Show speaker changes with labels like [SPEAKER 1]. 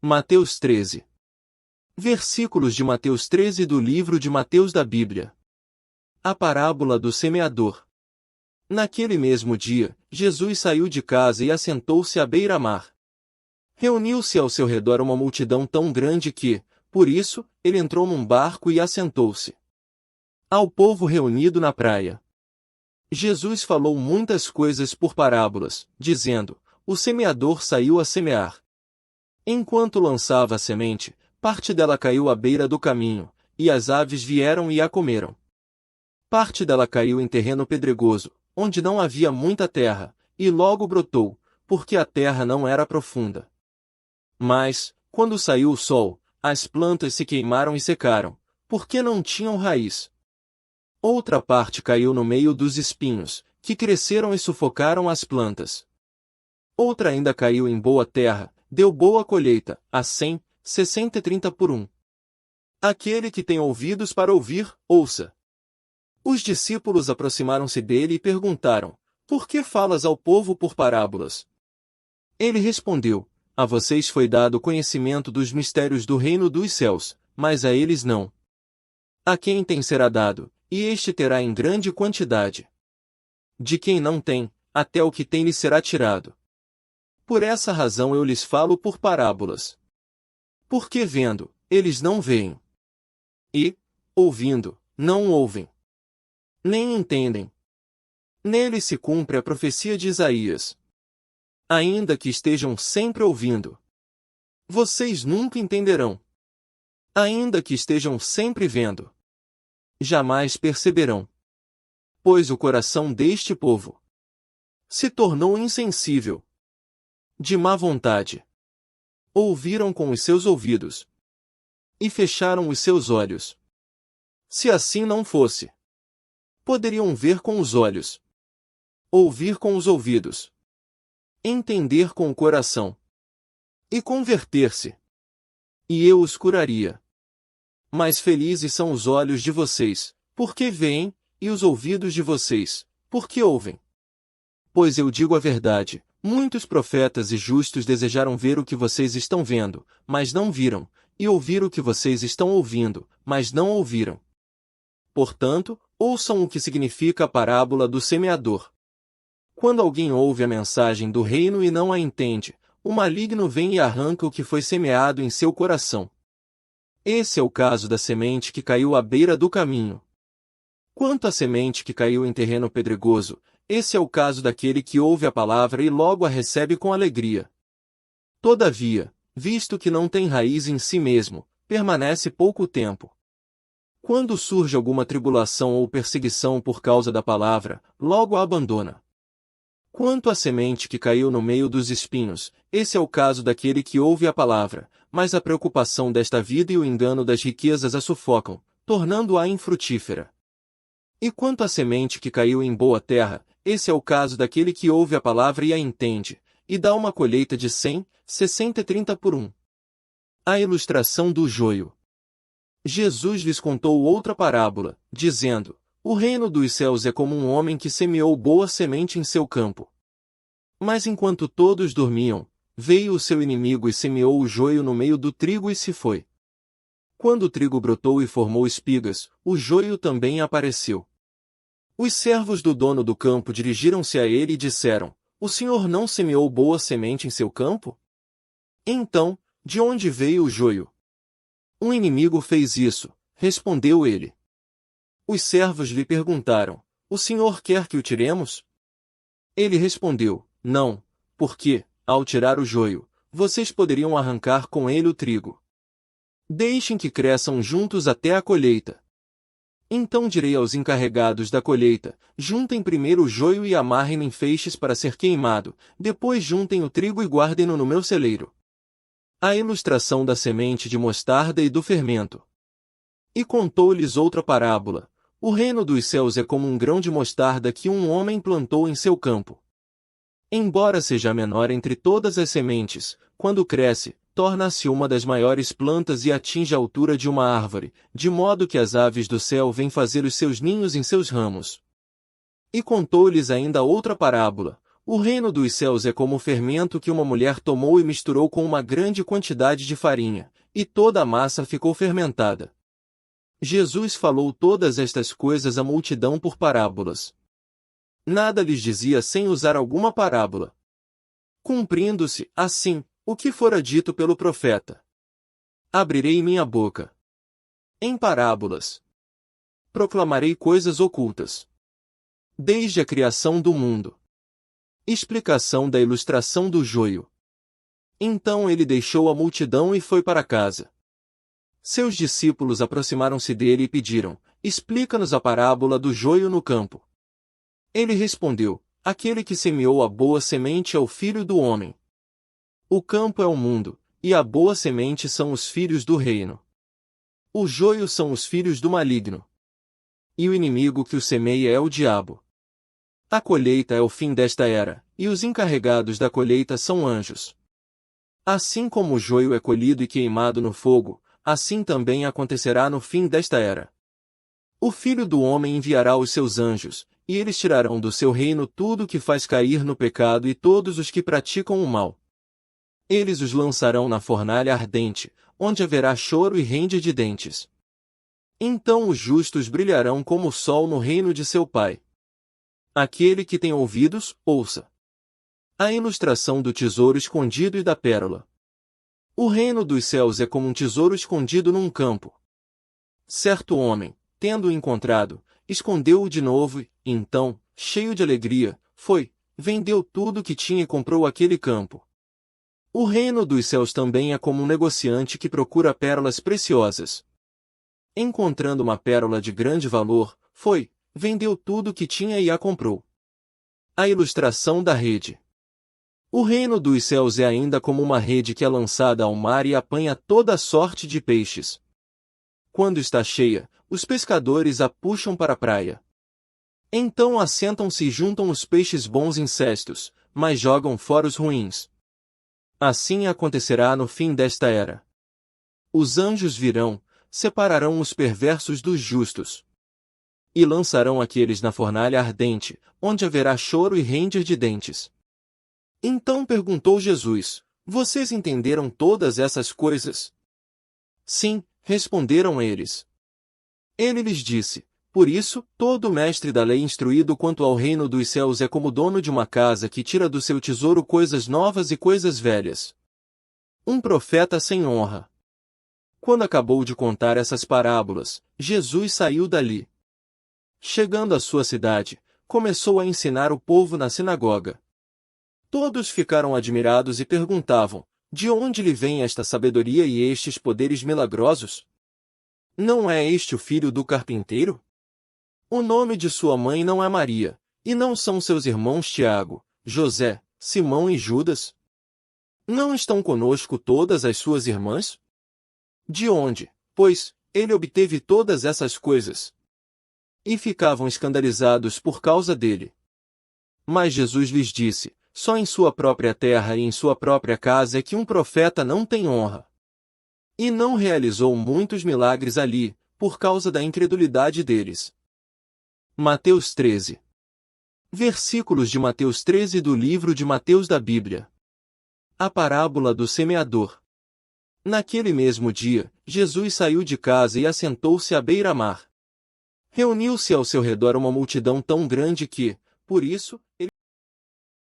[SPEAKER 1] Mateus 13. Versículos de Mateus 13 do livro de Mateus da Bíblia. A parábola do semeador. Naquele mesmo dia, Jesus saiu de casa e assentou-se à beira-mar. Reuniu-se ao seu redor uma multidão tão grande que, por isso, ele entrou num barco e assentou-se. Ao povo reunido na praia. Jesus falou muitas coisas por parábolas, dizendo: o semeador saiu a semear. Enquanto lançava a semente, parte dela caiu à beira do caminho, e as aves vieram e a comeram. Parte dela caiu em terreno pedregoso, onde não havia muita terra, e logo brotou, porque a terra não era profunda. Mas, quando saiu o sol, as plantas se queimaram e secaram, porque não tinham raiz. Outra parte caiu no meio dos espinhos, que cresceram e sufocaram as plantas. Outra ainda caiu em boa terra, deu boa colheita, a 100, 60 e 30 por 1. Aquele que tem ouvidos para ouvir, ouça. Os discípulos aproximaram-se dele e perguntaram: por que falas ao povo por parábolas? Ele respondeu: a vocês foi dado conhecimento dos mistérios do reino dos céus, mas a eles não. A quem tem será dado, e este terá em grande quantidade. De quem não tem, até o que tem lhe será tirado. Por essa razão eu lhes falo por parábolas. Porque vendo, eles não veem. E, ouvindo, não ouvem. Nem entendem. Nele se cumpre a profecia de Isaías. Ainda que estejam sempre ouvindo, vocês nunca entenderão. Ainda que estejam sempre vendo, jamais perceberão. Pois o coração deste povo se tornou insensível, de má vontade. Ouviram com os seus ouvidos e fecharam os seus olhos. Se assim não fosse, poderiam ver com os olhos, ouvir com os ouvidos, entender com o coração e converter-se, e eu os curaria. Mas felizes são os olhos de vocês, porque veem, e os ouvidos de vocês, porque ouvem. Pois eu digo a verdade, muitos profetas e justos desejaram ver o que vocês estão vendo, mas não viram, e ouvir o que vocês estão ouvindo, mas não ouviram. Portanto, ouçam o que significa a parábola do semeador. Quando alguém ouve a mensagem do reino e não a entende, o maligno vem e arranca o que foi semeado em seu coração. Esse é o caso da semente que caiu à beira do caminho. Quanto à semente que caiu em terreno pedregoso, esse é o caso daquele que ouve a palavra e logo a recebe com alegria. Todavia, visto que não tem raiz em si mesmo, permanece pouco tempo. Quando surge alguma tribulação ou perseguição por causa da palavra, logo a abandona. Quanto à semente que caiu no meio dos espinhos, esse é o caso daquele que ouve a palavra, mas a preocupação desta vida e o engano das riquezas a sufocam, tornando-a infrutífera. E quanto à semente que caiu em boa terra, esse é o caso daquele que ouve a palavra e a entende, e dá uma colheita de 100, 60 e 30 por 1. A ilustração do joio. Jesus lhes contou outra parábola, dizendo: o reino dos céus é como um homem que semeou boa semente em seu campo. Mas enquanto todos dormiam, veio o seu inimigo e semeou o joio no meio do trigo e se foi. Quando o trigo brotou e formou espigas, o joio também apareceu. Os servos do dono do campo dirigiram-se a ele e disseram: o senhor não semeou boa semente em seu campo? Então, de onde veio o joio? Um inimigo fez isso, respondeu ele. Os servos lhe perguntaram: o senhor quer que o tiremos? Ele respondeu: não, porque, ao tirar o joio, vocês poderiam arrancar com ele o trigo. Deixem que cresçam juntos até a colheita. Então direi aos encarregados da colheita: juntem primeiro o joio e amarrem-no em feixes para ser queimado, depois juntem o trigo e guardem-no no meu celeiro. A ilustração da semente de mostarda e do fermento. E contou-lhes outra parábola: o reino dos céus é como um grão de mostarda que um homem plantou em seu campo. Embora seja a menor entre todas as sementes, quando cresce, torna-se uma das maiores plantas e atinge a altura de uma árvore, de modo que as aves do céu vêm fazer os seus ninhos em seus ramos. E contou-lhes ainda outra parábola: o reino dos céus é como o fermento que uma mulher tomou e misturou com uma grande quantidade de farinha, e toda a massa ficou fermentada. Jesus falou todas estas coisas à multidão por parábolas. Nada lhes dizia sem usar alguma parábola. Cumprindo-se, assim, o que fora dito pelo profeta: abrirei minha boca em parábolas. Proclamarei coisas ocultas desde a criação do mundo. Explicação da ilustração do joio. Então ele deixou a multidão e foi para casa. Seus discípulos aproximaram-se dele e pediram: explica-nos a parábola do joio no campo. Ele respondeu: aquele que semeou a boa semente é o Filho do Homem. O campo é o mundo, e a boa semente são os filhos do reino. O joio são os filhos do maligno. E o inimigo que o semeia é o diabo. A colheita é o fim desta era, e os encarregados da colheita são anjos. Assim como o joio é colhido e queimado no fogo, assim também acontecerá no fim desta era. O Filho do Homem enviará os seus anjos, e eles tirarão do seu reino tudo que faz cair no pecado e todos os que praticam o mal. Eles os lançarão na fornalha ardente, onde haverá choro e ranger de dentes. Então os justos brilharão como o sol no reino de seu Pai. Aquele que tem ouvidos, ouça. A ilustração do tesouro escondido e da pérola. O reino dos céus é como um tesouro escondido num campo. Certo homem, tendo-o encontrado, escondeu-o de novo e, então, cheio de alegria, foi, vendeu tudo o que tinha e comprou aquele campo. O reino dos céus também é como um negociante que procura pérolas preciosas. Encontrando uma pérola de grande valor, foi, vendeu tudo o que tinha e a comprou. A ilustração da rede. O reino dos céus é ainda como uma rede que é lançada ao mar e apanha toda sorte de peixes. Quando está cheia, os pescadores a puxam para a praia. Então assentam-se e juntam os peixes bons em cestos, mas jogam fora os ruins. Assim acontecerá no fim desta era. Os anjos virão, separarão os perversos dos justos. E lançarão aqueles na fornalha ardente, onde haverá choro e ranger de dentes. Então perguntou Jesus: vocês entenderam todas essas coisas? Sim, responderam eles. Ele lhes disse: por isso, todo mestre da lei instruído quanto ao reino dos céus é como dono de uma casa que tira do seu tesouro coisas novas e coisas velhas. Um profeta sem honra. Quando acabou de contar essas parábolas, Jesus saiu dali. Chegando à sua cidade, começou a ensinar o povo na sinagoga. Todos ficaram admirados e perguntavam: de onde lhe vem esta sabedoria e estes poderes milagrosos? Não é este o filho do carpinteiro? O nome de sua mãe não é Maria, e não são seus irmãos Tiago, José, Simão e Judas? Não estão conosco todas as suas irmãs? De onde, pois, ele obteve todas essas coisas? E ficavam escandalizados por causa dele. Mas Jesus lhes disse: só em sua própria terra e em sua própria casa é que um profeta não tem honra. E não realizou muitos milagres ali, por causa da incredulidade deles. Mateus 13. Versículos de Mateus 13 do livro de Mateus da Bíblia. A parábola do semeador. Naquele mesmo dia, Jesus saiu de casa e assentou-se à beira-mar. Reuniu-se ao seu redor uma multidão tão grande que, por isso, ele